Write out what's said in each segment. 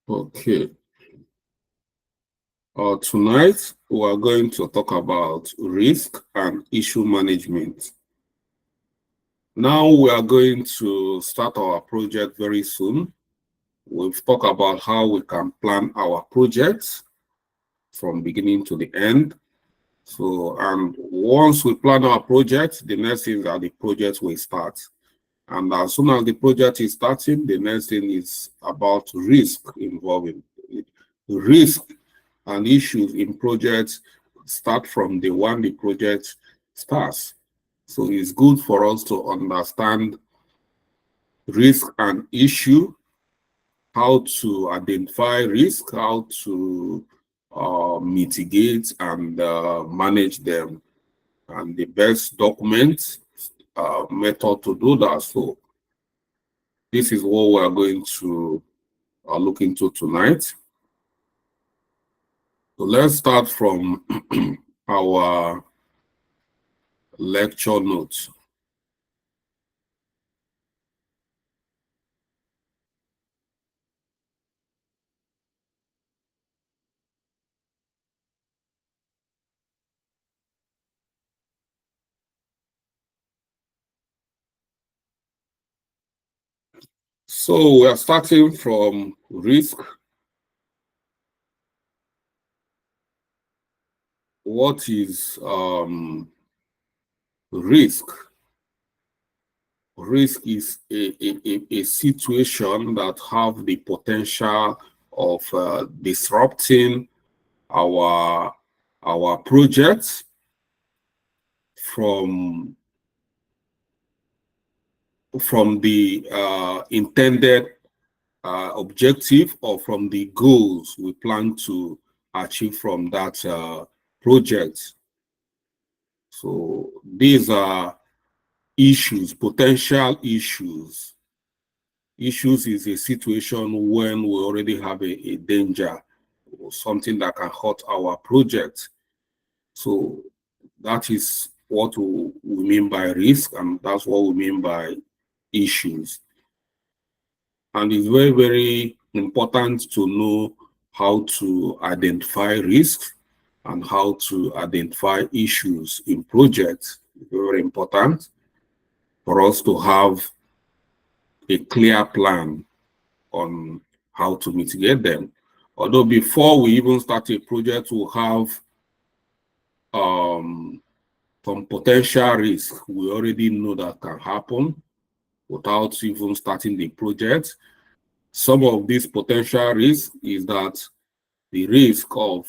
Okay. Tonight we are going to talk about risk and issue management. Now we are going to start our project very soon. We've talked about how we can plan our projects from beginning to the end. And once we plan our project, the next thing is that the project will start. And as soon as the project is starting, the next thing is about risk involving risk and issues in projects start from the one the project starts. So it's good for us to understand risk and issue, how to identify risk, how to mitigate and manage them, and the best document method to do that. So this is what we are going to look into tonight. So let's start from our lecture notes. So we are starting from risk. What is risk? Risk is a situation that have the potential of disrupting our projects from the intended objective or from the goals we plan to achieve from that project. So these are issues, potential issues. Issues is a situation when we already have a danger or something that can hurt our project. So that is what we mean by risk, and that's what we mean by issues. And it's very, very important to know how to identify risks and how to identify issues in projects. Very important for us to have a clear plan on how to mitigate them. Although before we even start a project, we'll have some potential risk we already know that can happen without even starting the project. Some of these potential risks is that the risk of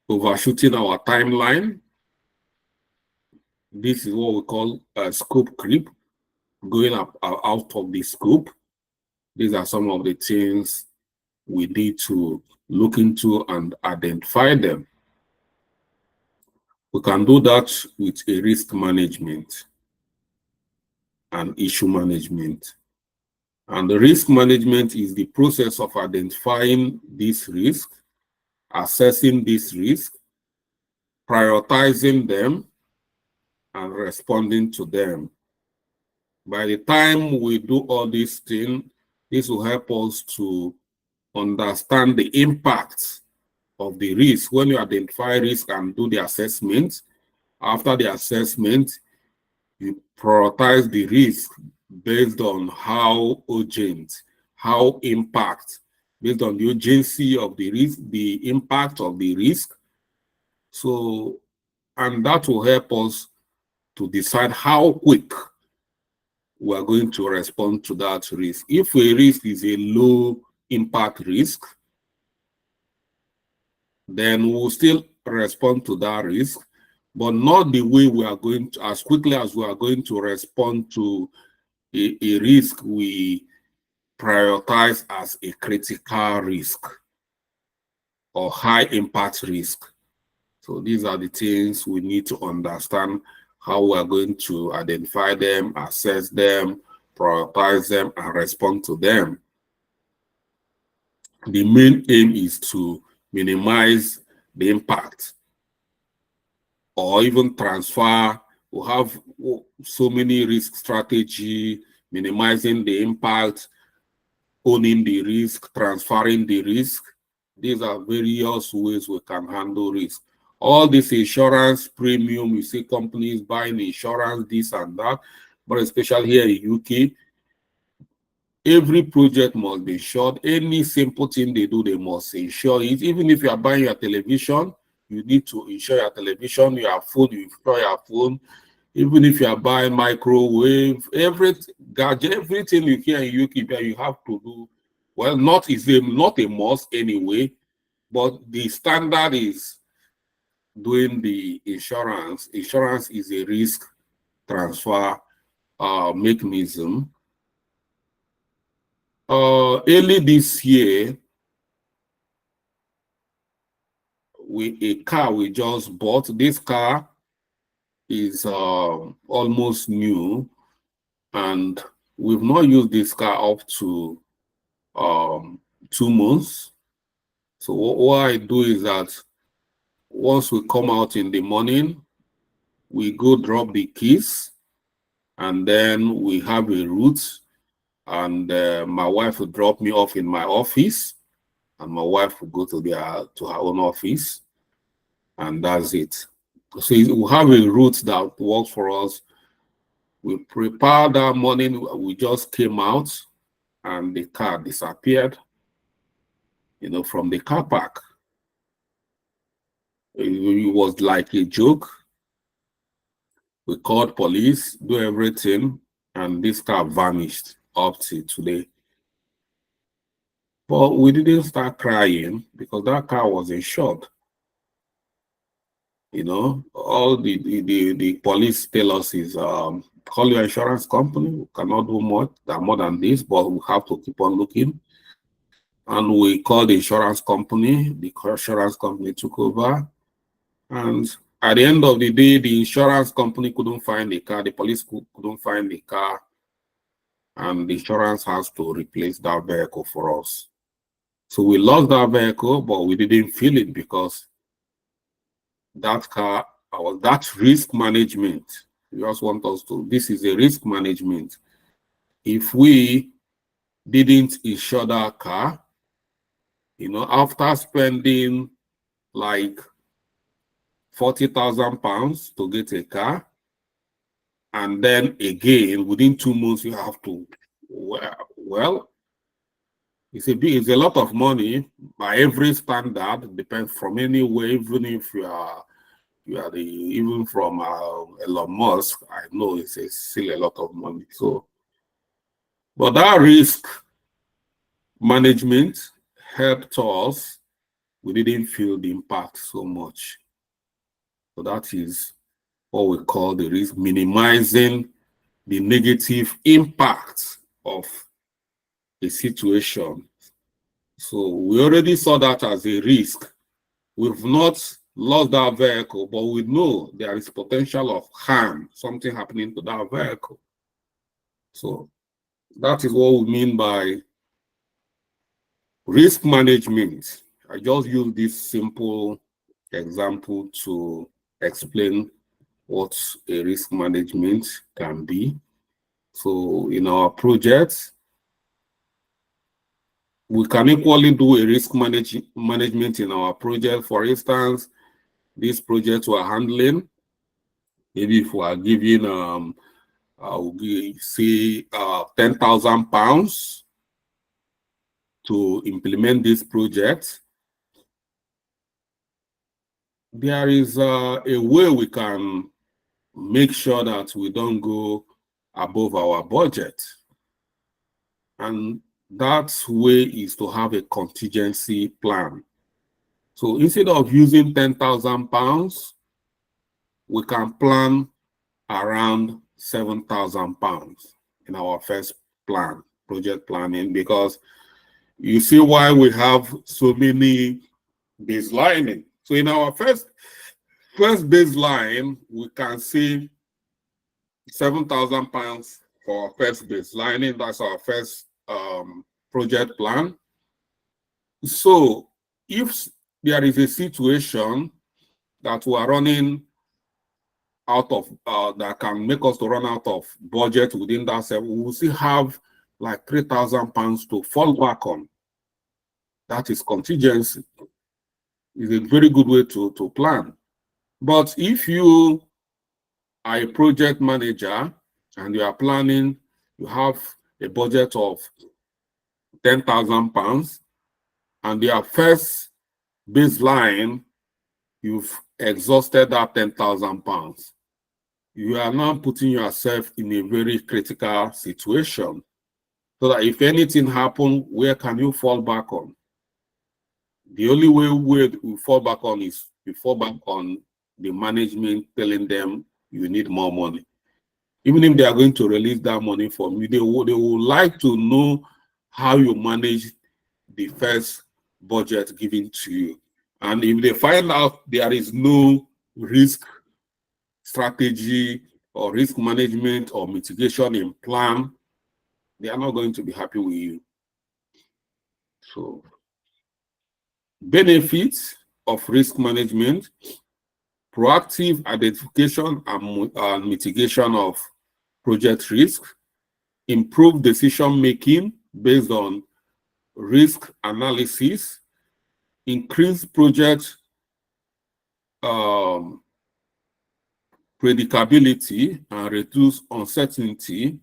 overshooting our timeline. This is what we call scope creep, going up out of the scope. These are some of the things we need to look into and identify them. We can do that with a risk management and issue management. And the risk management is the process of identifying this risk, assessing this risk, prioritizing them, and responding to them. By the time we do all these things, this will help us to understand the impact of the risk. When you identify risk and do the assessment, after the assessment, you prioritize the risk based on how urgent, how impact, based on the urgency of the risk, the impact of the risk. So, and that will help us to decide how quick we are going to respond to that risk. If a risk is a low impact risk, then we'll still respond to that risk, but not the way we are going to, as quickly as we are going to respond to a risk we prioritize as a critical risk or high impact risk. So these are the things we need to understand, how we are going to identify them, assess them, prioritize them, and respond to them. The main aim is to minimize the impact or even transfer. We have so many risk strategy, minimizing the impact, owning the risk, transferring the risk. These are various ways we can handle risk. All this insurance premium, you see companies buying insurance, this and that, but especially here in UK, every project must be insured. Any simple thing they do, they must insure it. Even if you are buying your television, you need to insure your television, your phone, you insure your phone. Even if you are buying microwave, gadget, everything you hear in UK, you have to do. Well, not a must anyway, but the standard is doing the insurance. Insurance is a risk transfer mechanism. Early this year, a car we just bought. This car is almost new, and we've not used this car up to 2 months. So what I do is that once we come out in the morning, we go drop the keys, and then we have a route, and my wife will drop me off in my office, and my wife will go to her own office, and that's it. So we have a route that works for us. We prepared that morning, we just came out, and the car disappeared, from the car park. It was like a joke. We called police, do everything, and this car vanished up to today. But we didn't start crying because that car was insured. All the police tell us is call your insurance company. We cannot do more than this, but we have to keep on looking. And we called the insurance company. The insurance company took over. And at the end of the day, the insurance company couldn't find the car. The police couldn't find the car. And the insurance has to replace that vehicle for us. So we lost that vehicle, but we didn't feel it because that car, that risk management. You just want us to, this is a risk management. If we didn't insure that car, after spending like £40,000 to get a car, and then again within 2 months you have to, well, it's a lot of money by every standard. Depends from anywhere. Even if you are even from Elon Musk, I know it's still a lot of money. So, but that risk management helped us. We didn't feel the impact so much. So that is what we call the risk, minimizing the negative impact of a situation. So we already saw that as a risk. We've not lost that vehicle, but we know there is potential of harm, something happening to that vehicle. So that is what we mean by risk management. I just use this simple example to explain what a risk management can be. So in our projects, we can equally do a risk management in our project. For instance, this project we're handling, maybe if we are giving, say, £10,000 to implement this project, there is a way we can make sure that we don't go above our budget. And that way is to have a contingency plan. So instead of using £10,000, we can plan around £7,000 in our first plan, project planning, because you see why we have so many baselining. So in our first baseline, we can see £7,000 for our first baselining. That's our first project plan. So if there is a situation that we are running out of, that can make us to run out of budget within that 7, we will still have like £3,000 to fall back on. That is contingency. It's a very good way to plan. But if you are a project manager and you are planning, you have a budget of £10,000, and your first baseline, you've exhausted that £10,000. You are now putting yourself in a very critical situation. So that if anything happens, where can you fall back on? The only way we fall back on is you fall back on the management telling them you need more money. Even if they are going to release that money from you, they would like to know how you manage the first budget given to you. And if they find out there is no risk strategy or risk management or mitigation in plan, they are not going to be happy with you. So, benefits of risk management: proactive identification and mitigation of project risk, improve decision making based on risk analysis, increase project predictability and reduce uncertainty,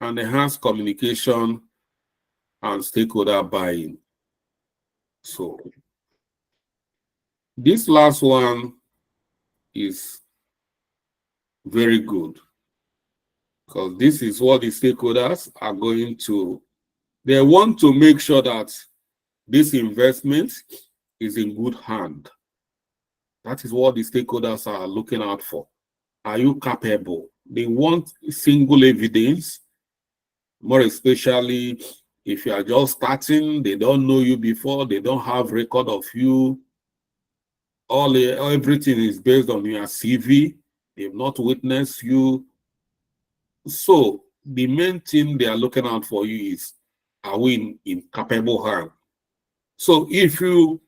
and enhance communication and stakeholder buy-in. So this last one is very good, because this is what the stakeholders are going to, they want to make sure that this investment is in good hand. That is what the stakeholders are looking out for. Are you capable? They want single evidence, more especially if you are just starting, they don't know you before, they don't have record of you. Everything is based on your CV. They've not witnessed you. So the main thing they are looking out for you is, are we in capable hand? So if you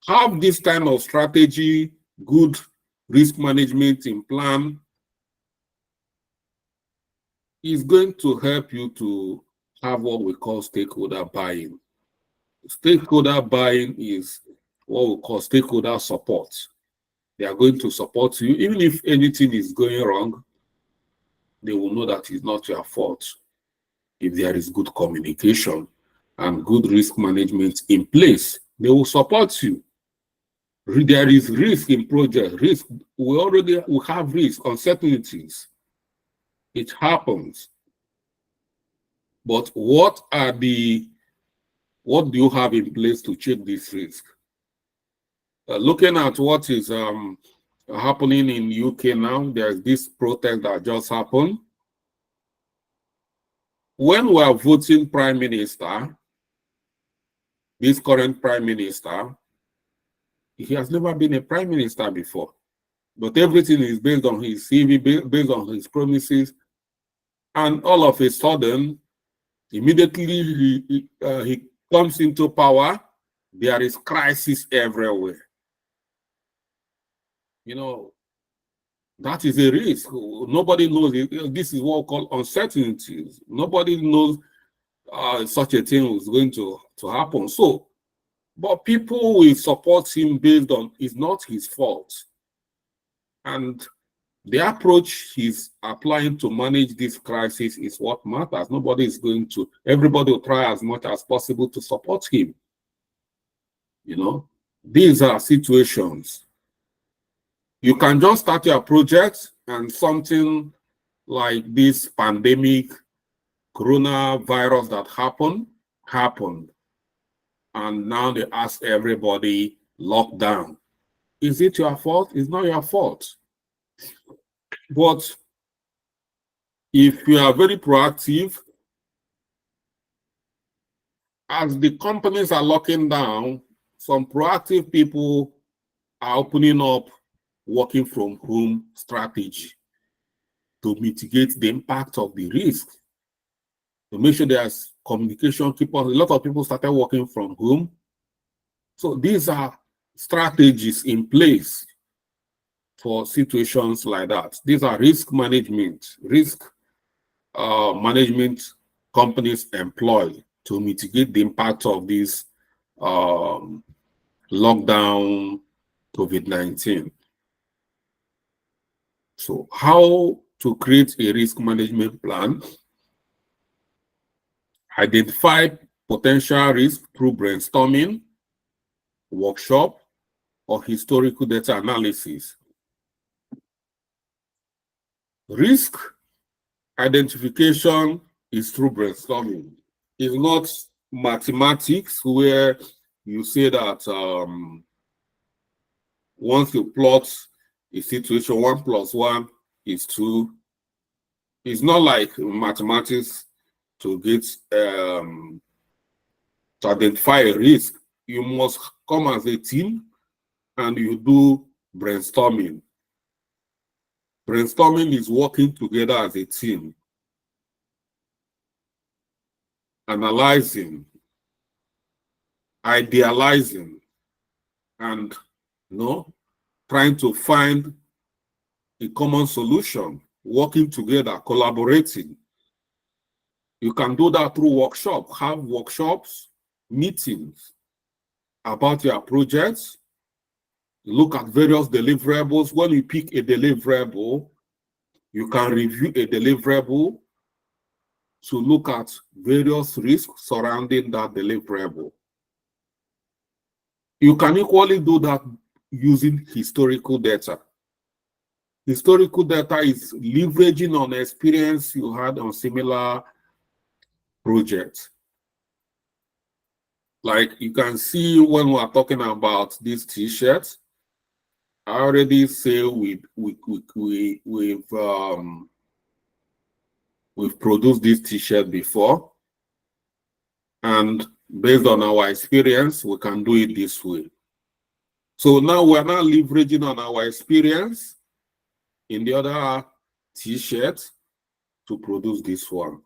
have this kind of strategy, good risk management in plan, is going to help you to have what we call stakeholder buy-in. Stakeholder buy-in is what we call stakeholder support. They are going to support you. Even if anything is going wrong, they will know that it's not your fault. If there is good communication and good risk management in place, they will support you. There is risk in project. Risk, we have risk, uncertainties. It happens. But what do you have in place to check this risk? Looking at what is happening in UK now, there's this protest that just happened. When we are voting prime minister, this current prime minister, he has never been a prime minister before, but everything is based on his CV, based on his promises, and all of a sudden, immediately he comes into power, there is crisis everywhere. You know, that is a risk. Nobody knows it. This is what we call uncertainties. Nobody knows such a thing is going to happen. So, but people will support him based on it's not his fault. And the approach he's applying to manage this crisis is what matters. Nobody is going to, everybody will try as much as possible to support him. You know, these are situations. You can just start your project and something like this pandemic, coronavirus that happened. And now they ask everybody, lockdown. Is it your fault? It's not your fault. But if you are very proactive, as the companies are locking down, some proactive people are opening up working from home strategy to mitigate the impact of the risk, to make sure there's communication. A lot of people started working from home. So these are strategies in place for situations like that. These are risk management companies employ to mitigate the impact of this lockdown COVID-19. So how to create a risk management plan? Identify potential risk through brainstorming, workshop, or historical data analysis. Risk identification is through brainstorming. It's not mathematics where you say that once you plot a situation, 1 + 1 is 2. It's not like mathematics to get to identify a risk. You must come as a team and you do brainstorming. Brainstorming is working together as a team, analyzing, idealizing, and trying to find a common solution, working together, collaborating. You can do that through workshop. Have workshops, meetings about your projects. Look at various deliverables. When you pick a deliverable, you can review a deliverable to look at various risks surrounding that deliverable. You can equally do that using historical data. Historical data is leveraging on experience you had on similar projects. Like you can see when we are talking about these t-shirts, I already say we've produced this t-shirt before, and based on our experience, we can do it this way. So now we're now leveraging on our experience in the other t-shirt to produce this one.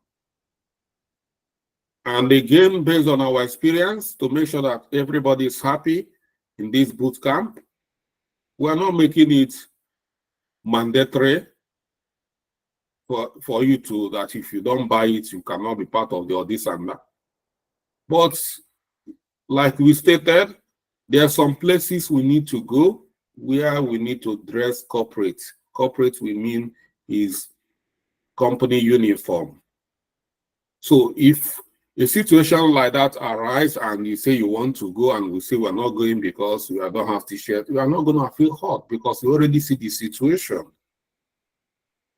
And again, based on our experience, to make sure that everybody is happy in this boot camp, we're not making it mandatory for you to, that if you don't buy it, you cannot be part of the this and that. But like we stated, there are some places we need to go where we need to dress corporate. Corporate, we mean, is company uniform. So if a situation like that arises and you say you want to go and we say we're not going because we don't have t-shirt, we are not going to feel hot because we already see the situation.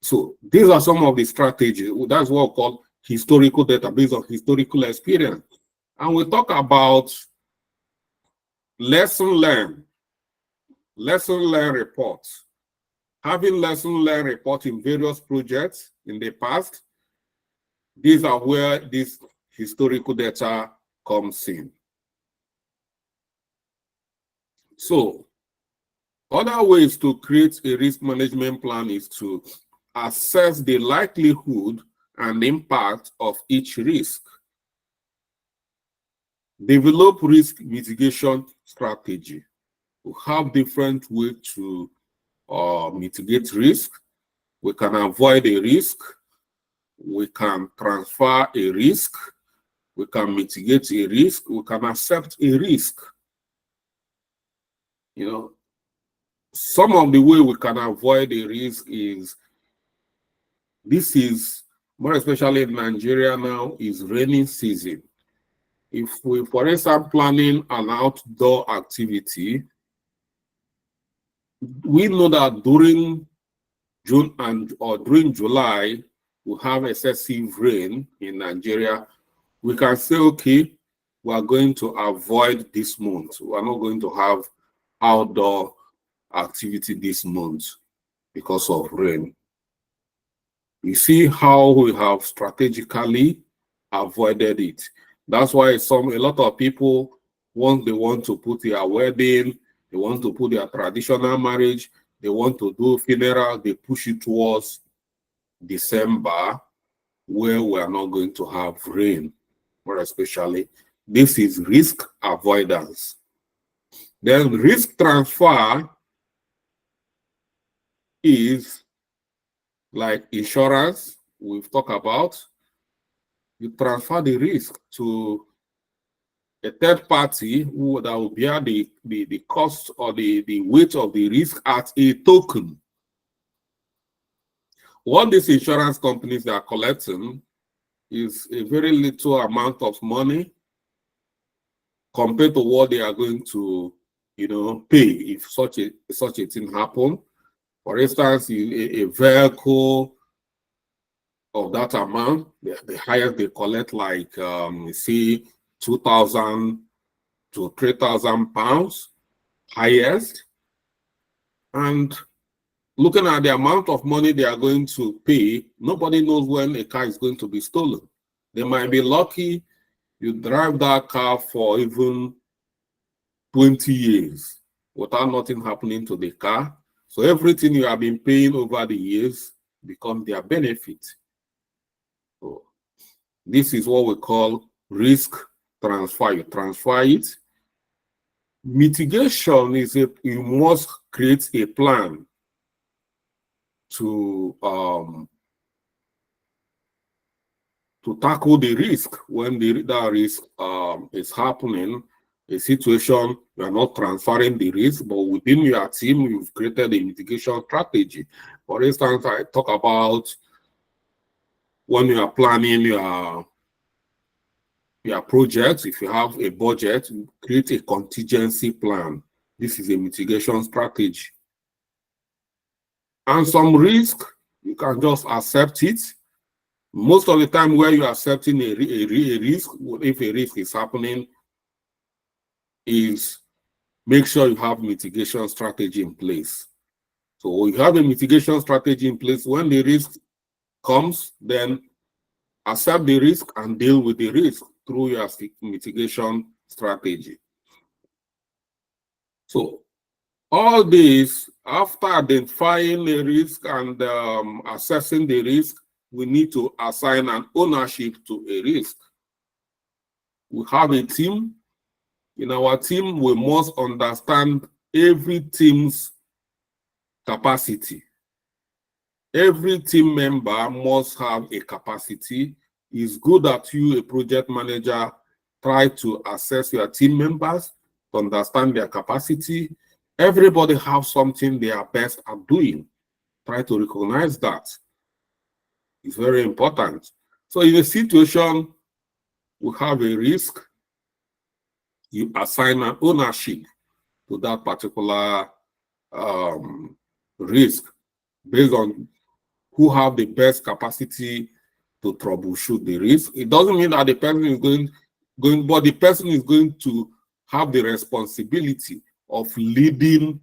So these are some of the strategies. That's what we call historical data based on historical experience. And we talk about lesson learned reports. Having lesson learned report in various projects in the past, these are where this historical data comes in. So other ways to create a risk management plan is to assess the likelihood and impact of each risk. Develop risk mitigation strategy. We have different ways to mitigate risk. We can avoid a risk. We can transfer a risk. We can mitigate a risk. We can accept a risk. You know, some of the way we can avoid a risk is, this is more especially in Nigeria now, is rainy season. If we, for instance, planning an outdoor activity, we know that during June or during July, we have excessive rain in Nigeria. We can say, okay, we are going to avoid this month. We are not going to have outdoor activity this month because of rain. You see how we have strategically avoided it. That's why a lot of people, once they want to put their wedding, they want to put their traditional marriage, they want to do funeral, they push it towards December, where we are not going to have rain, more especially. This is risk avoidance. Then risk transfer is like insurance we've talked about. You transfer the risk to a third party that will bear the cost or the weight of the risk at a token. What these insurance companies are collecting is a very little amount of money compared to what they are going to, pay if such a thing happen. For instance, a vehicle of that amount, the highest they collect, like say 2,000 to 3,000 pounds, highest. And looking at the amount of money they are going to pay, nobody knows when a car is going to be stolen. They might be lucky you drive that car for even 20 years without nothing happening to the car. So everything you have been paying over the years becomes their benefit. So this is what we call risk transfer. You transfer it. Mitigation is you must create a plan to tackle the risk when that risk is happening. A situation you are not transferring the risk, but within your team you've created a mitigation strategy. For instance, I talk about when you are planning your project. If you have a budget, create a contingency plan. This is a mitigation strategy. And some risk, you can just accept it. Most of the time where you are accepting a risk, if a risk is happening, is make sure you have mitigation strategy in place. So you have a mitigation strategy in place. When the risk comes, then accept the risk and deal with the risk through your mitigation strategy. So all this, after identifying the risk and assessing the risk, we need to assign an ownership to a risk. We have a team. In our team, we must understand every team's capacity. Every team member must have a capacity. It's good that you, a project manager, try to assess your team members to understand their capacity. Everybody has something they are best at doing. Try to recognize that. It's very important. So in a situation, we have a risk, you assign an ownership to that particular risk based on who have the best capacity to troubleshoot the risk. It doesn't mean that the person is going, but the person is going to have the responsibility of leading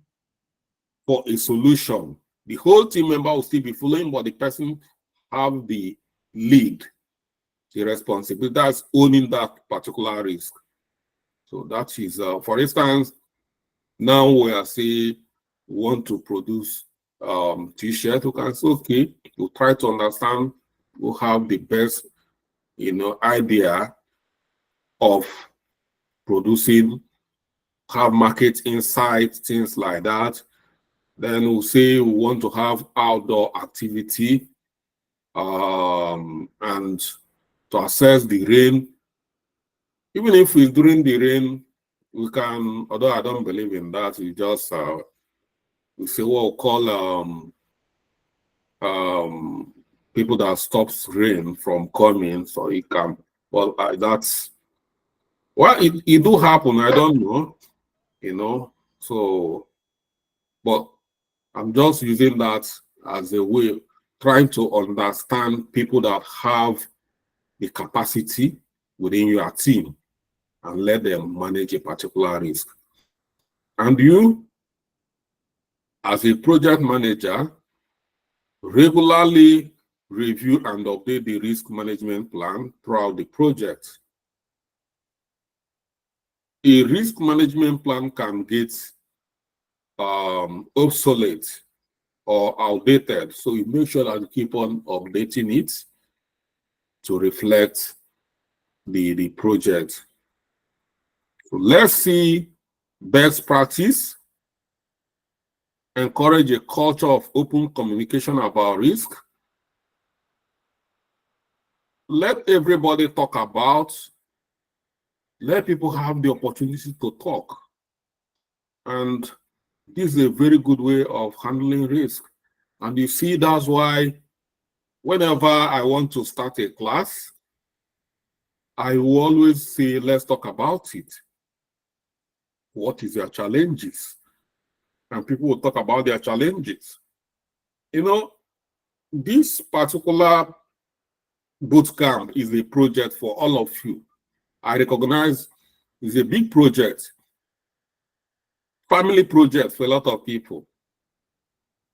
for a solution. The whole team member will still be following, but the person have the lead, the responsibility. That's owning that particular risk. So that is, for instance, now we are saying we want to produce t-shirt. We can say, okay, we'll try to understand, we'll have the best, idea of producing, have market insights, things like that. Then we'll say we want to have outdoor activity and to assess the rain. Even if it's during the rain, we can, although I don't believe in that, we just we say what we call people that stops rain from coming, so it can, well, that's, well, it do happen, I don't know, so, but I'm just using that as a way, trying to understand people that have the capacity within your team and let them manage a particular risk. And you, as a project manager, regularly review and update the risk management plan throughout the project. A risk management plan can get obsolete or outdated, so you make sure that you keep on updating it to reflect the project. So let's see best practice. Encourage a culture of open communication about risk. let everybody talk about, let people have the opportunity to talk. And this is a very good way of handling risk. And you see, that's why whenever I want to start a class, I will always say, let's talk about it. What is their challenges? And people will talk about their challenges. You know, this particular boot camp is a project for all of you. I recognize it's a big project, family project for a lot of people.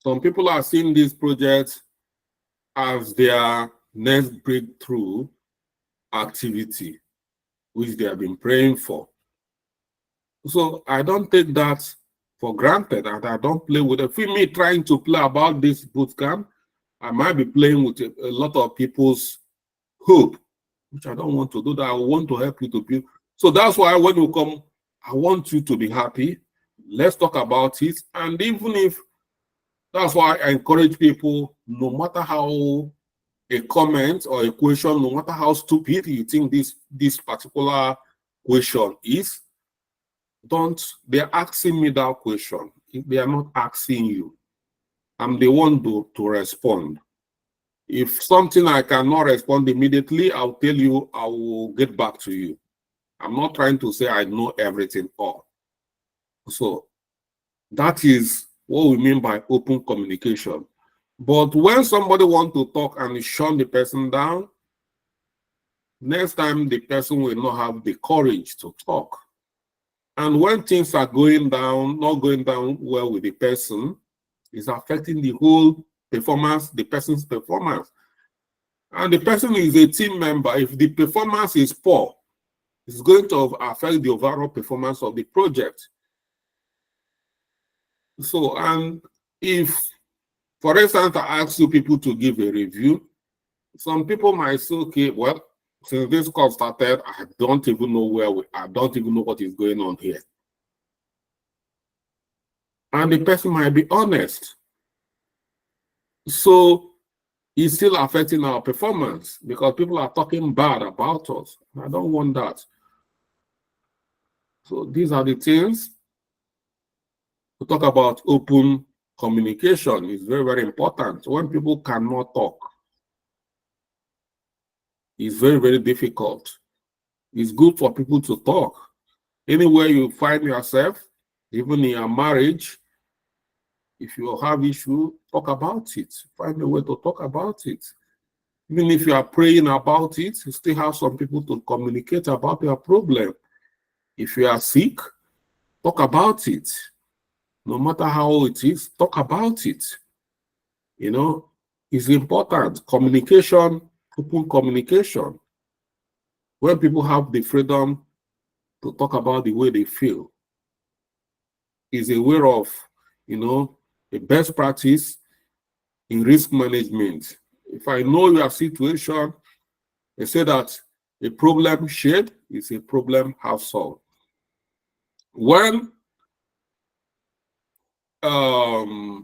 Some people are seeing this project as their next breakthrough activity, which they have been praying for. So I don't take that for granted, and I don't play with it. For me trying to play about this boot camp, I might be playing with a lot of people's hope, which I don't want to do that. I want to help you to build. So that's why when you come, I want you to be happy. Let's talk about it. And even if, that's why I encourage people, no matter how a comment or a question, no matter how stupid you think this particular question is, they're asking me that question. They are not asking you. I'm the one to respond. If something I cannot respond immediately, I'll tell you, I will get back to you. I'm not trying to say I know everything all. So that is what we mean by open communication. But when somebody wants to talk and shut the person down, next time the person will not have the courage to talk. And when things are going down, not going down well with the person, it's affecting the whole performance, the person's performance. And the person is a team member. If the performance is poor, it's going to affect the overall performance of the project. So, and if, for instance, I ask you people to give a review, some people might say, okay, well, since this course started, I don't even know I don't even know what is going on here. And the person might be honest. So it's still affecting our performance because people are talking bad about us. I don't want that. So these are the things to talk about. Open communication is very, very important. When people cannot talk, it's very, very difficult. It's good for people to talk. Anywhere you find yourself, even in your marriage, if you have issue, talk about it. Find a way to talk about it. Even if you are praying about it, you still have some people to communicate about your problem. If you are sick, talk about it. No matter how it is, talk about it. You know, it's important. Communication, open communication. When people have the freedom to talk about the way they feel, is a way of, you know, a best practice in risk management. If I know your situation, I say that a problem shared is a problem half solved. When a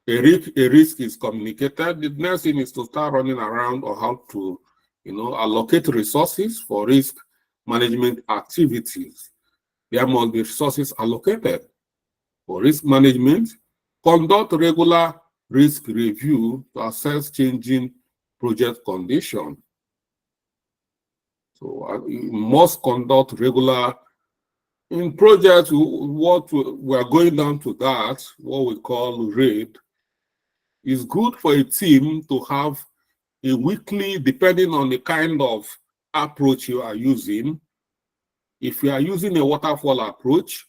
risk is communicated, the next thing is to start running around on how to, you know, allocate resources for risk management activities. There must be resources allocated for risk management. Conduct regular risk review to assess changing project condition. So you must conduct regular in projects. What we are going down to that, what we call RAID, is good for a team to have a weekly, depending on the kind of approach you are using. If you are using a waterfall approach,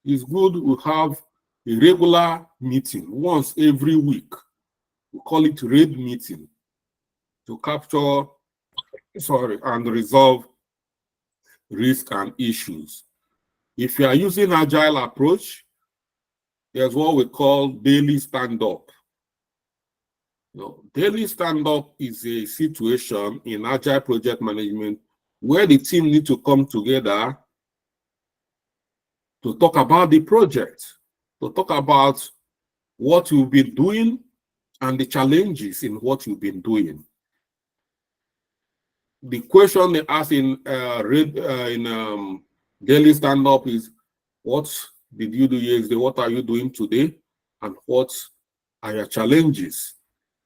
it's good to have a regular meeting once every week. We call it RAID meeting to capture, and resolve risk and issues. If you are using agile approach, there's what we call daily stand-up. Daily stand-up is a situation in agile project management where the team need to come together to talk about the project, to talk about what you've been doing and the challenges in what you've been doing. the question they ask in daily stand-up is, what did you do yesterday? What are you doing today? And what are your challenges?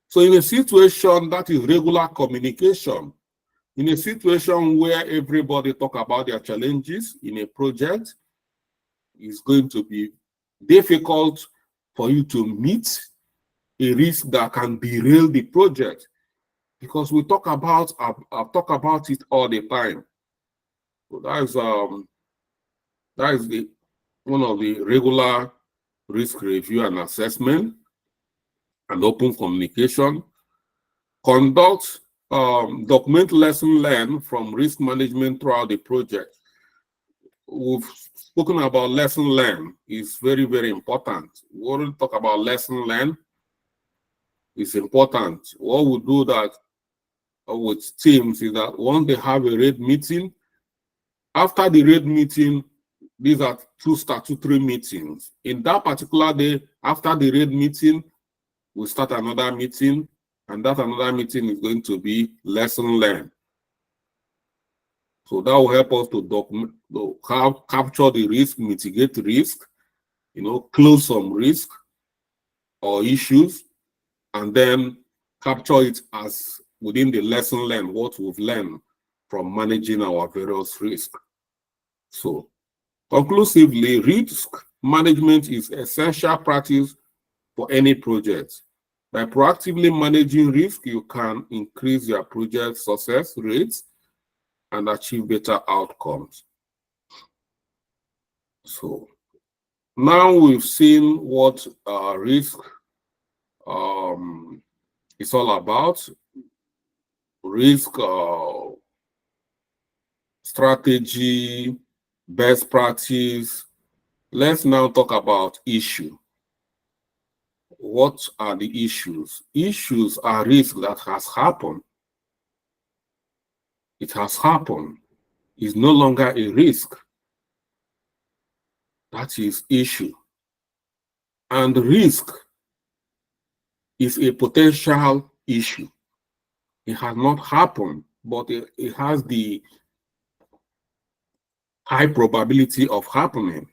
So in a situation that is regular communication, in a situation where everybody talk about their challenges in a project, it's going to be difficult for you to meet a risk that can derail the project, because we talk about I talk about it all the time. So that is the one of the regular risk review and assessment and open communication. Conduct document lesson learned from risk management throughout the project. We've spoken about lesson learned. It's very, very important. We already talk about lesson learned. It's important. What we do that with teams is that once they have a RAID meeting, after the RAID meeting, these are 2 statutory meetings. In that particular day, after the RAID meeting, we start another meeting, and that another meeting is going to be lesson learned. So that will help us to document, capture the risk, mitigate risk, close some risk or issues, and then capture it as within the lesson learned, what we've learned from managing our various risks. So conclusively, risk management is essential practice for any project. By proactively managing risk, you can increase your project success rates and achieve better outcomes. So now we've seen what risk is all about. Risk strategy, best practice. Let's now talk about issue. What are the issues? Issues are risk that has happened. It has happened. It's no longer a risk. That is issue. And risk is a potential issue. It has not happened, but it has the high probability of happening.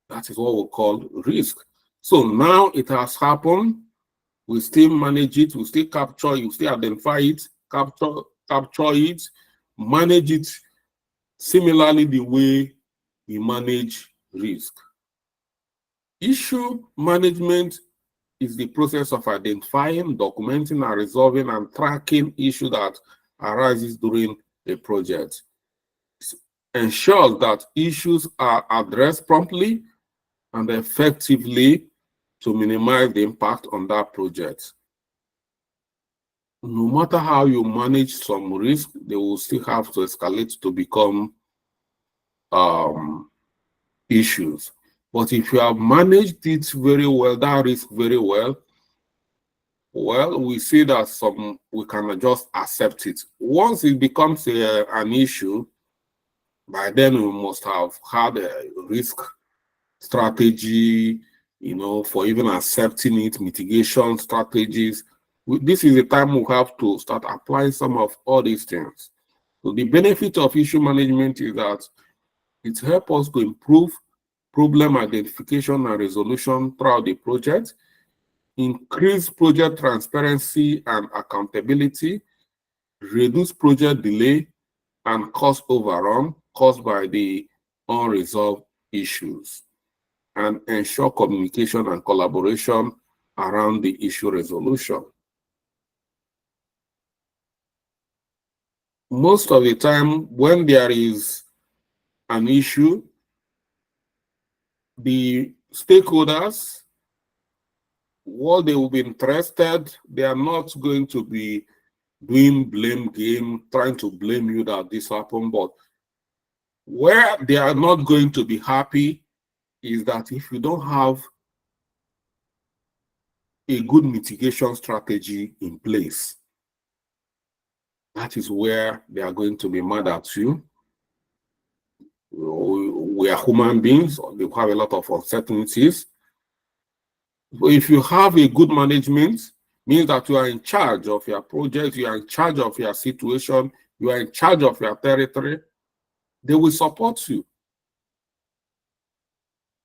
That is what we call risk. So now it has happened. We still manage it. We still capture it. We still identify it, capture it, manage it similarly the way we manage risk. Issue management is the process of identifying, documenting, and resolving and tracking issues that arises during a project. Ensures that issues are addressed promptly and effectively to minimize the impact on that project. No matter how you manage some risk, they will still have to escalate to become issues. But if you have managed it very well, that risk very well, we see that we can just accept it. Once it becomes an issue, by then we must have had a risk strategy, for even accepting it, mitigation strategies. This is the time we have to start applying some of all these things. So the benefit of issue management is that it helps us to improve problem identification and resolution throughout the project, increase project transparency and accountability, reduce project delay and cost overrun caused by the unresolved issues, and ensure communication and collaboration around the issue resolution. Most of the time, when there is an issue, the stakeholders, what they will be interested, they are not going to be doing blame game, trying to blame you that this happened, but where they are not going to be happy is that if you don't have a good mitigation strategy in place, that is where they are going to be mad at you. We are human beings, we have a lot of uncertainties. So if you have a good management, means that you are in charge of your project, you are in charge of your situation, you are in charge of your territory, they will support you.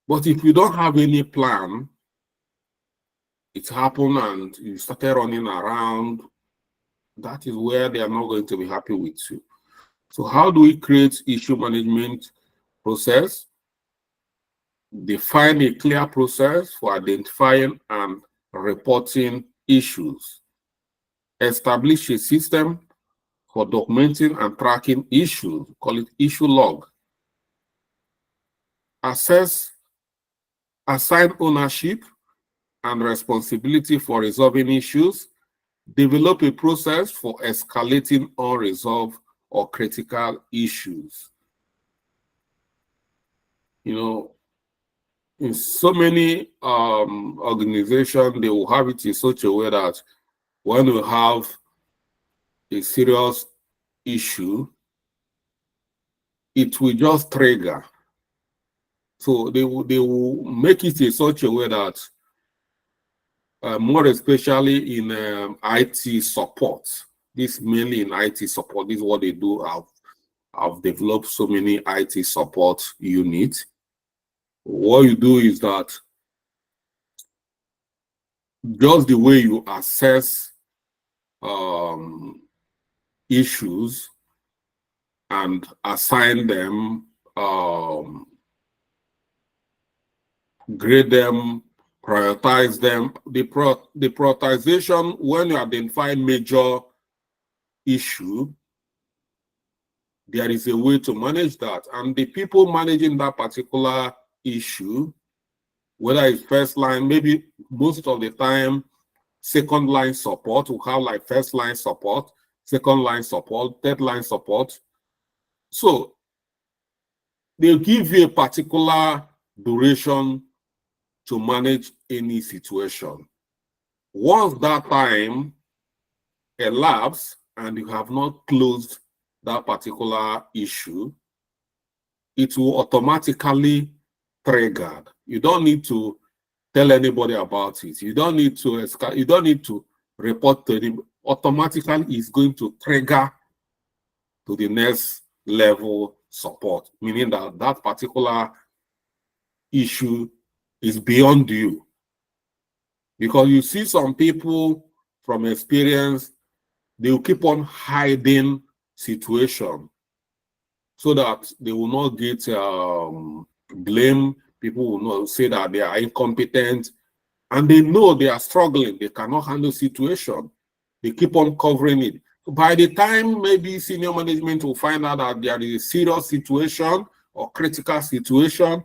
But if you don't have any plan, it happened and you started running around, that is where they are not going to be happy with you. So how do we create issue management process? Define a clear process for identifying and reporting issues. Establish a system for documenting and tracking issues, call it issue log. Assign ownership and responsibility for resolving issues. Develop a process for escalating unresolved or critical issues. You know, in so many organizations, they will have it in such a way that when we have a serious issue, it will just trigger. So they will make it in such a way that, more especially in IT support, this mainly in IT support, this is what they do. I've developed so many IT support units. What you do is that just the way you assess issues and assign them, grade them, prioritize them. The prioritization, when you identify major issue, there is a way to manage that. And the people managing that particular issue, whether it's first line, maybe most of the time, second line support will have like first line support, second line support, third line support. So they'll give you a particular duration to manage any situation. Once that time elapses and you have not closed that particular issue, it will automatically trigger. You don't need to tell anybody about it. You don't need to report to them. Automatically, it's going to trigger to the next level support, meaning that that particular issue is beyond you. Because you see some people from experience, they will keep on hiding situation so that they will not get blame. People will not say that they are incompetent, and they know they are struggling. They cannot handle situation. They keep on covering it. By the time maybe senior management will find out that there is a serious situation or critical situation,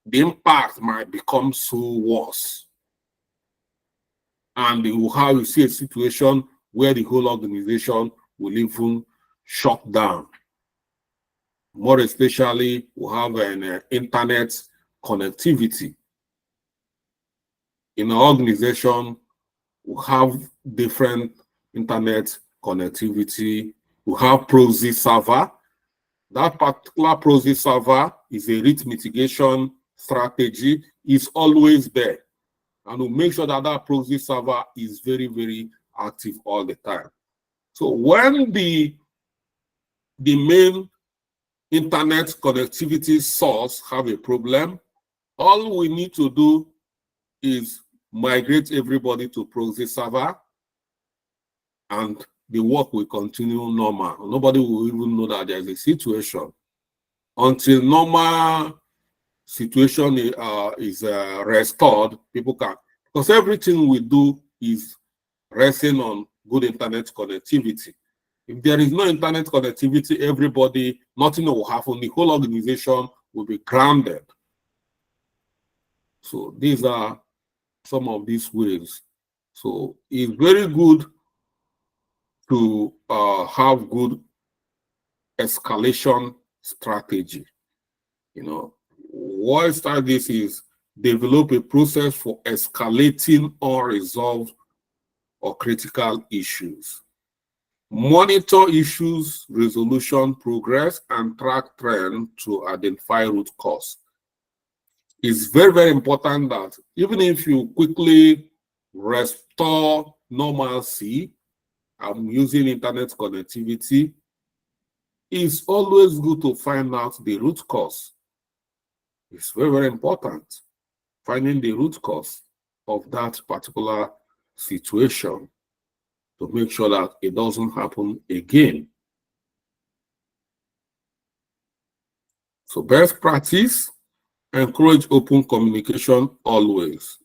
the impact might become so worse. And you will have, you see a situation where the whole organization will even shut down. More especially, we have an internet connectivity. In our organization, we have different internet connectivity. We have proxy server. That particular proxy server is a risk mitigation strategy. It's always there. And we'll make sure that that proxy server is very, very active all the time. So when the main internet connectivity source have a problem, all we need to do is migrate everybody to proxy server, and the work will continue normal. Nobody will even know that there's a situation until normal situation is restored. People can, because everything we do is resting on good internet connectivity. If there is no internet connectivity, everybody, nothing will happen. The whole organization will be grounded. So these are some of these ways. So it's very good to have good escalation strategy. You know, what start this is develop a process for escalating unresolved or critical issues. Monitor issues, resolution progress, and track trend to identify root cause. It's very, very important that even if you quickly restore normalcy, I'm using internet connectivity, it's always good to find out the root cause. It's very, very important, finding the root cause of that particular situation to make sure that it doesn't happen again. So best practice, encourage open communication always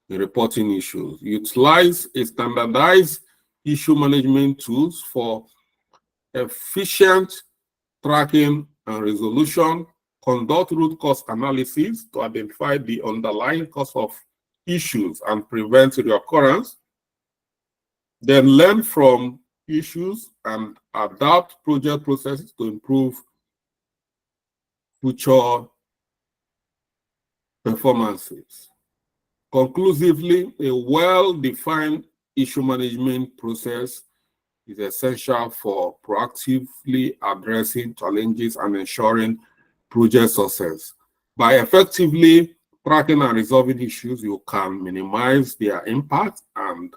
in reporting issues. Utilize a standardized issue management tools for efficient tracking and resolution. Conduct root cause analysis to identify the underlying cause of issues and prevent reoccurrence. Then learn from issues and adapt project processes to improve future performances. Conclusively, a well-defined issue management process is essential for proactively addressing challenges and ensuring project success. By effectively tracking and resolving issues, you can minimize their impact and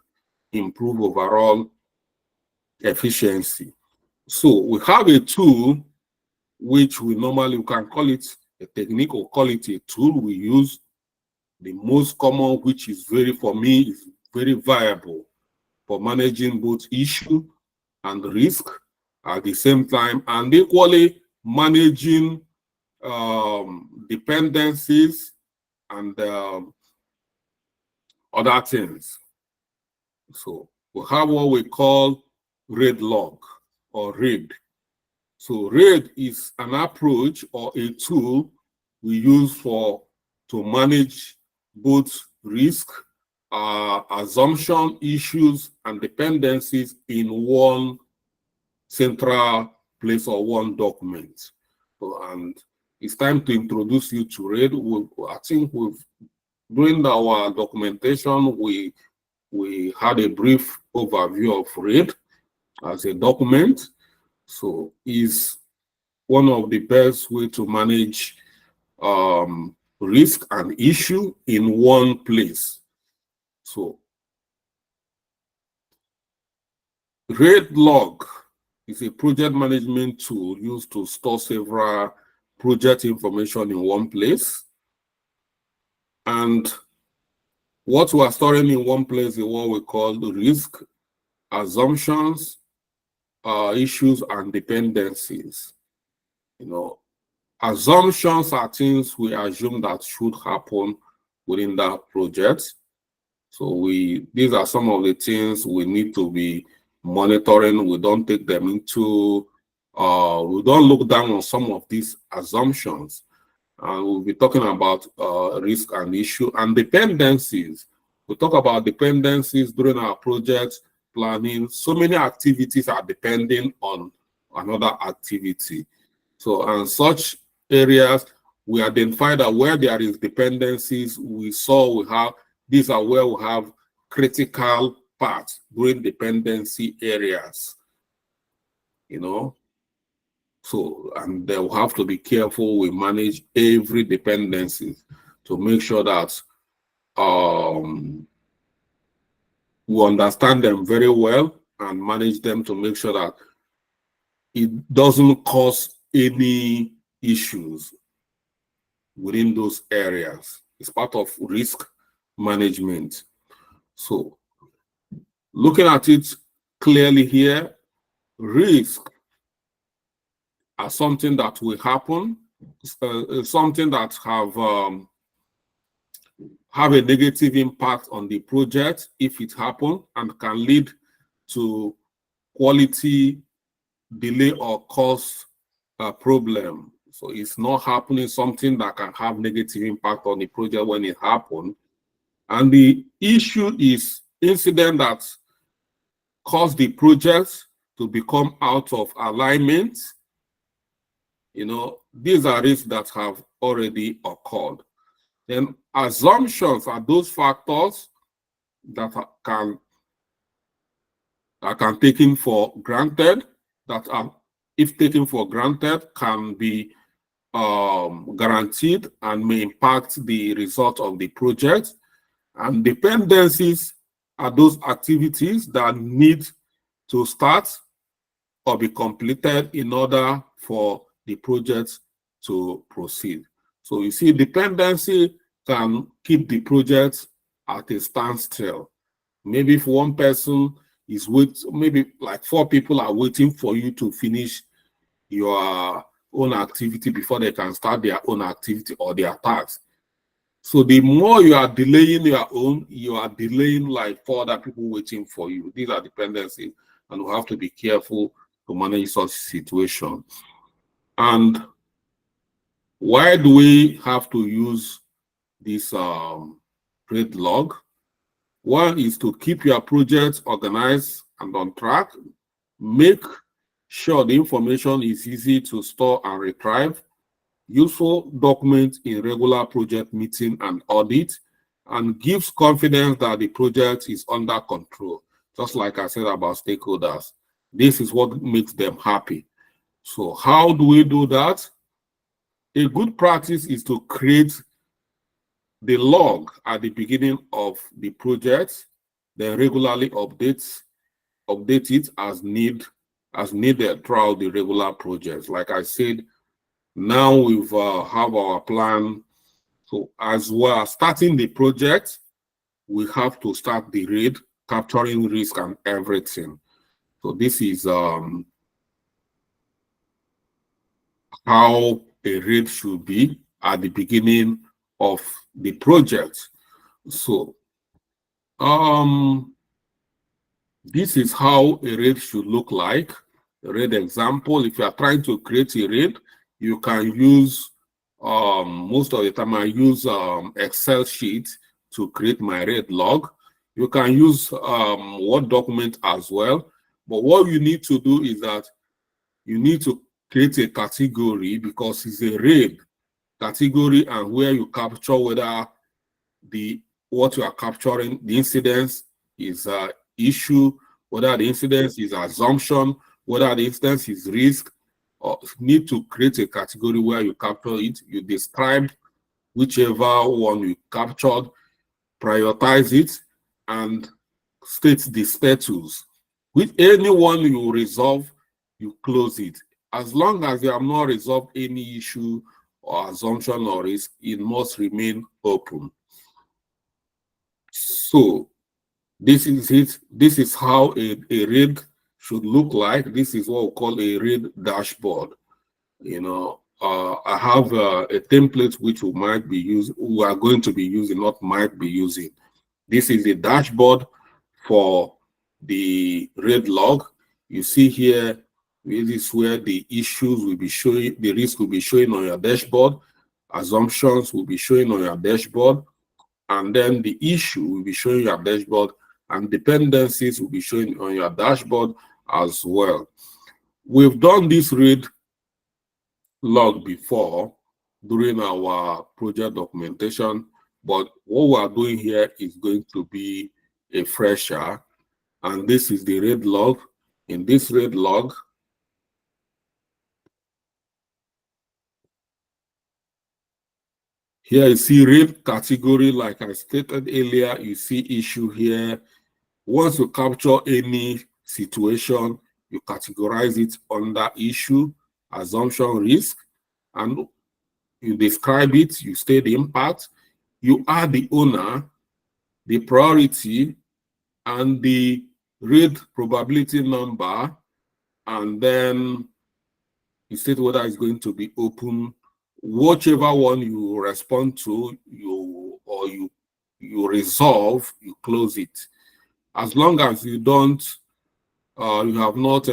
improve overall efficiency. So we have a tool which we can call it a technique or call it a tool we use. The most common, which is for me, is very viable for managing both issue and risk at the same time, and equally managing dependencies and other things. So we have what we call RAID log or RAID. So RAID is an approach or a tool we use to manage both risk, assumption, issues, and dependencies in one central place or one document. And it's time to introduce you to RAID. I think during our documentation, we had a brief overview of RAID as a document. So it's one of the best way to manage risk and issue in one place. So RAID log is a project management tool used to store several project information in one place. And what we are storing in one place is what we call the risk, assumptions, issues, and dependencies. Assumptions are things we assume that should happen within that project. So these are some of the things we need to be monitoring. We don't take them into, we don't look down on some of these assumptions. And we'll be talking about risk and issue and dependencies. We talk about dependencies during our project planning. So many activities are depending on another activity. So, and such areas, we identify that where there is dependencies, these are where we have critical parts during dependency areas, So, and they will have to be careful. We manage every dependency to make sure that we understand them very well and manage them to make sure that it doesn't cause any issues within those areas. It's part of risk management. So, looking at it clearly here, risk are something that will happen, something that have a negative impact on the project if it happens, and can lead to quality delay or cause a problem. So it's not happening, something that can have negative impact on the project when it happens. And the issue is incident that cause the project to become out of alignment. These are risks that have already occurred. Then assumptions are those factors that can taken for granted, that are, if taken for granted, can be guaranteed and may impact the result of the project. And dependencies are those activities that need to start or be completed in order for the project to proceed. So you see, dependency can keep the project at a standstill. Maybe if one person is maybe like 4 people are waiting for you to finish your own activity before they can start their own activity or their task. So the more you are delaying your own, you are delaying like 4 other people waiting for you. These are dependencies, and we have to be careful to manage such situation. And why do we have to use this RAID log? One is to keep your project organized and on track. Make sure the information is easy to store and retrieve. Useful document in regular project meeting and audit, and gives confidence that the project is under control. Just like I said about stakeholders, this is what makes them happy. So how do we do that? A good practice is to create the log at the beginning of the project, then regularly update it as needed throughout the regular projects. Like I said, now we've have our plan. So as we're starting the project, we have to start the RAID, capturing risk and everything. So this is how a RAID should be at the beginning of the project. So this is how a RAID should look like. A RAID example, if you are trying to create a RAID, you can use, most of the time I use Excel sheet to create my RAID log. You can use Word document as well. But what you need to do is that you need to create a category, because it's a RAID category, and where you capture whether what you are capturing, the incidence is issue, whether the incidence is assumption, whether the incidence is risk. Or need to create a category where you capture it. You describe whichever one you captured, prioritize it, and state the status. With any one you resolve, you close it. As long as you have not resolved any issue or assumption or risk, it must remain open. So this is it. This is how a RAID should look like. This is what we call a RAID dashboard. You know, I have a template which we are going to be using, not might be using. This is the dashboard for the RAID log. You see here, this is where the issues will be showing, the risk will be showing on your dashboard, assumptions will be showing on your dashboard, and then the issue will be showing your dashboard, and dependencies will be showing on your dashboard as well. We've done this RAID log before during our project documentation, but what we are doing here is going to be a fresher, and this is the RAID log. In this RAID log, here you see RAID category. Like I stated earlier, you see issue here. Once you capture any situation, you categorize it under issue, assumption, risk, and you describe it, you state the impact, you add the owner, the priority, and the RAID probability number, and then you state whether it's going to be open. Whichever one you respond to, you resolve, you close it. As long as you don't, you have not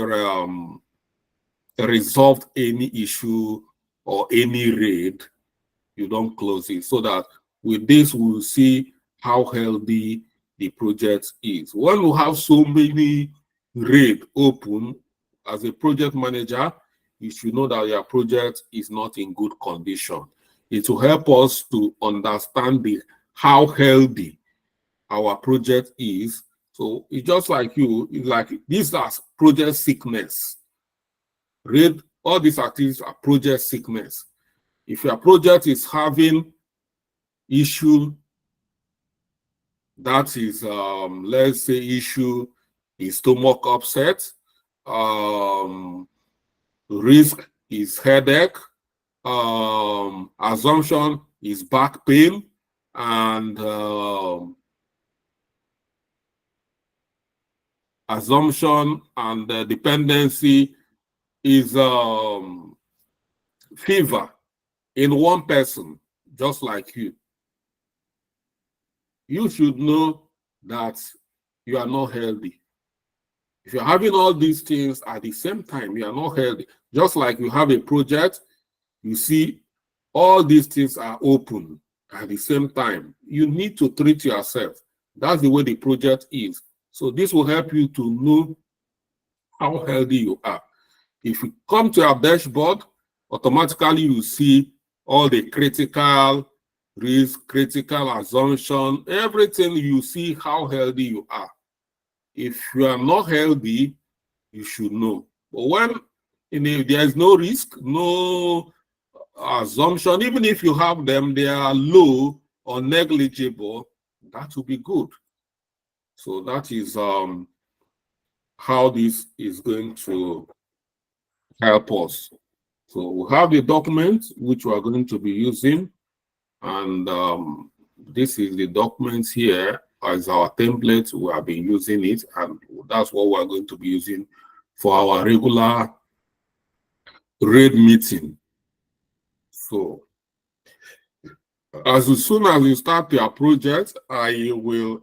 resolved any issue or any RAID, you don't close it. So that with this, we'll see how healthy the project is. When you have so many RAID open, as a project manager, you should know that your project is not in good condition. It will help us to understand how healthy our project is. So it's just like you, it's like these are project sickness. RAID, all these activities are project sickness. If your project is having issue, that is, let's say issue is stomach upset. Risk is headache. Assumption is back pain. And assumption and dependency is fever in one person, just like you. You should know that you are not healthy. If you're having all these things at the same time, you are not healthy. Just like you have a project, you see all these things are open at the same time. You need to treat yourself. That's the way the project is. So this will help you to know how healthy you are. If you come to our dashboard, automatically you see all the critical risk, critical assumption, everything. You see how healthy you are. If you are not healthy, you should know. But when there is no risk, no assumption, even if you have them, they are low or negligible, that will be good. So that is how this is going to help us. So we have the document which we are going to be using, and this is the document here as our template. We have been using it, and that's what we're going to be using for our regular RAID meeting. So as soon as you start your project, I will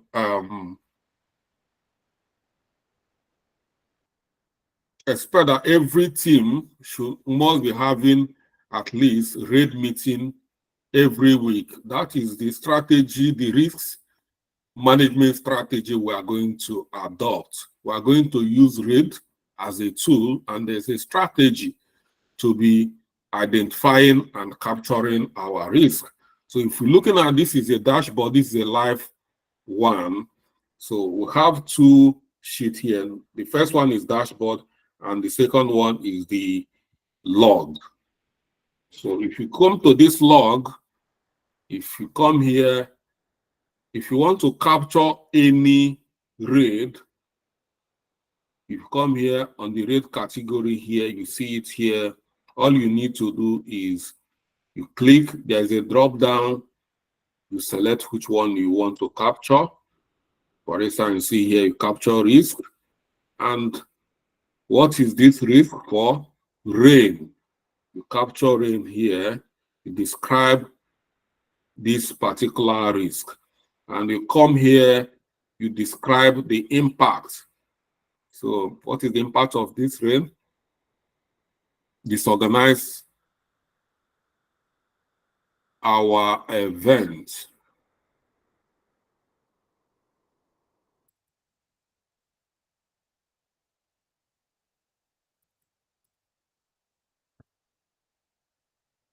expect that every team must be having at least RAID meeting every week. That is the strategy, the risks management strategy we are going to adopt. We are going to use RAID as a tool, and there's a strategy to be identifying and capturing our risk. So if we're looking at this is a dashboard, this is a live one. So we have two sheets here. The first one is dashboard, and the second one is the log. So if you come to this log, if you come here, if you want to capture any RAID, if you come here on the RAID category here, you see it here. All you need to do is you click, there's a drop down, you select which one you want to capture. For instance, you see here, you capture risk. And what is this risk for? Rain. You capture rain here, you describe this particular risk. And you come here, you describe the impact. So what is the impact of this rain? Disorganize our event.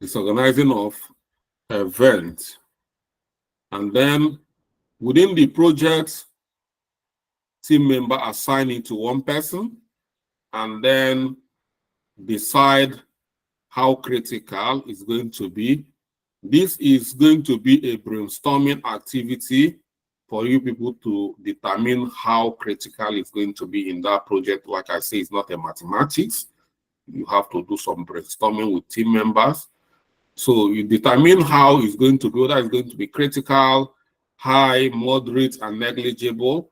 Disorganizing of event. And then within the project, team member assign it to one person, and then decide how critical it's going to be. This is going to be a brainstorming activity for you people to determine how critical it's going to be in that project. Like I say, it's not a mathematics. You have to do some brainstorming with team members. So you determine how it's going to be, whether it's going to be critical, high, moderate, and negligible.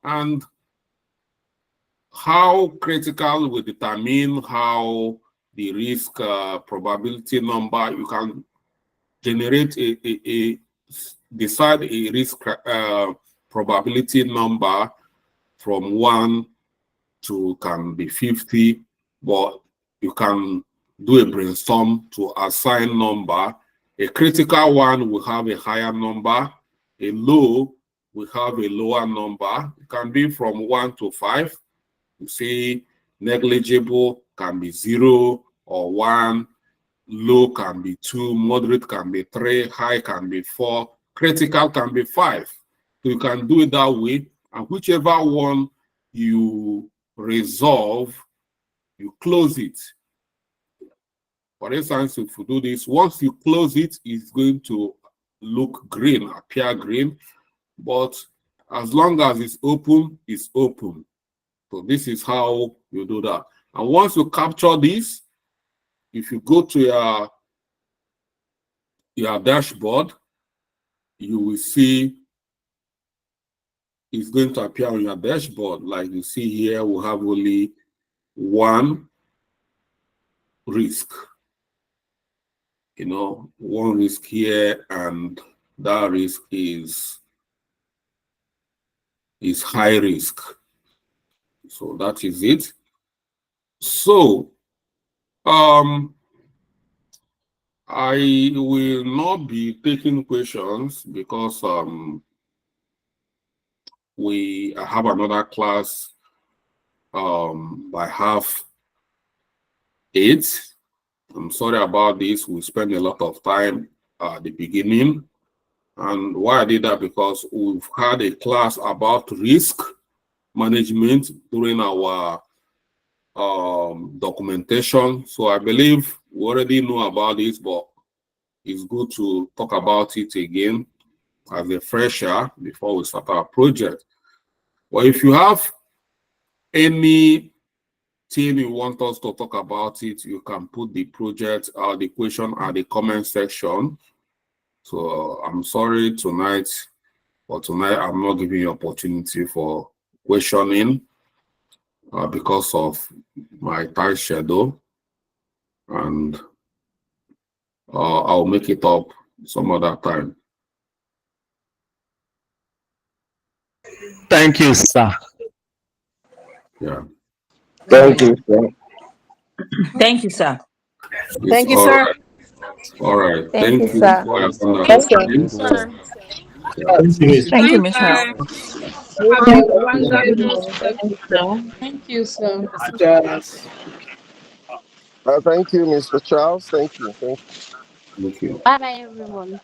And how critical will determine how the risk probability number. You can generate decide a risk probability number from 1 to can be 50, but you can do a brainstorm to assign number. A critical one will have a higher number. A low will have a lower number. It can be from 1 to 5. You see, negligible can be 0 or 1. Low can be 2, moderate can be 3, high can be 4, critical can be 5. So you can do it that way, and whichever one you resolve, you close it. For instance, if you do this, once you close it, it's going to look green, appear green, but as long as it's open, it's open. So this is how you do that. And once you capture this, if you go to your dashboard, you will see it's going to appear on your dashboard. Like you see here, we have only one risk. One risk here, and that risk is high risk. So that is it. So I will not be taking questions because I have another class by 8:30. I'm sorry about this. We spent a lot of time at the beginning. And why I did that, because we've had a class about risk management during our documentation. So I believe we already know about this, but it's good to talk about it again as a fresher before we start our project. Well, if you have anything you want us to talk about it, you can put the project or the question at the comment section. So I'm sorry tonight, but tonight I'm not giving you opportunity for questioning because of my tight schedule, and I'll make it up some other time. Thank you, sir. Yeah. Thank you, sir. Thank you, sir. Thank you, sir. Right. All right. Thank you, you sir. for your Thank you. understanding. Yeah. Thank you, Miss. Thank you, Miss Howard. Have a wonderful day. Thank you, sir. Thank you, Mr. Charles. Thank you. Thank you. Bye bye, everyone.